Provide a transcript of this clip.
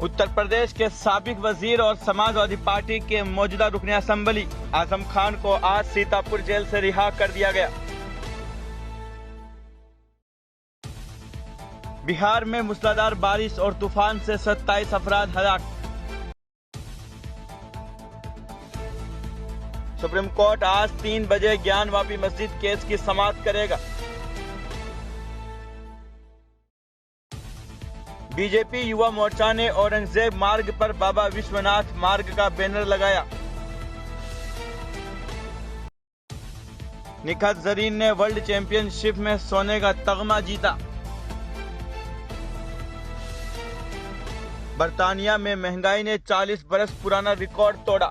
उत्तर प्रदेश के साबिक वजीर और समाजवादी पार्टी के मौजूदा रुकन असेंबली आजम खान को आज सीतापुर जेल से रिहा कर दिया गया। बिहार में मूसलाधार बारिश और तूफान से 27 अफराद हलाक। सुप्रीम कोर्ट आज 3 बजे ज्ञानवापी मस्जिद केस की समाअत करेगा। बीजेपी युवा मोर्चा ने औरंगजेब मार्ग पर बाबा विश्वनाथ मार्ग का बैनर लगाया। निखात जरीन ने वर्ल्ड चैंपियनशिप में सोने का तगमा जीता। बर्तानिया में महंगाई ने 40 बरस पुराना रिकॉर्ड तोड़ा।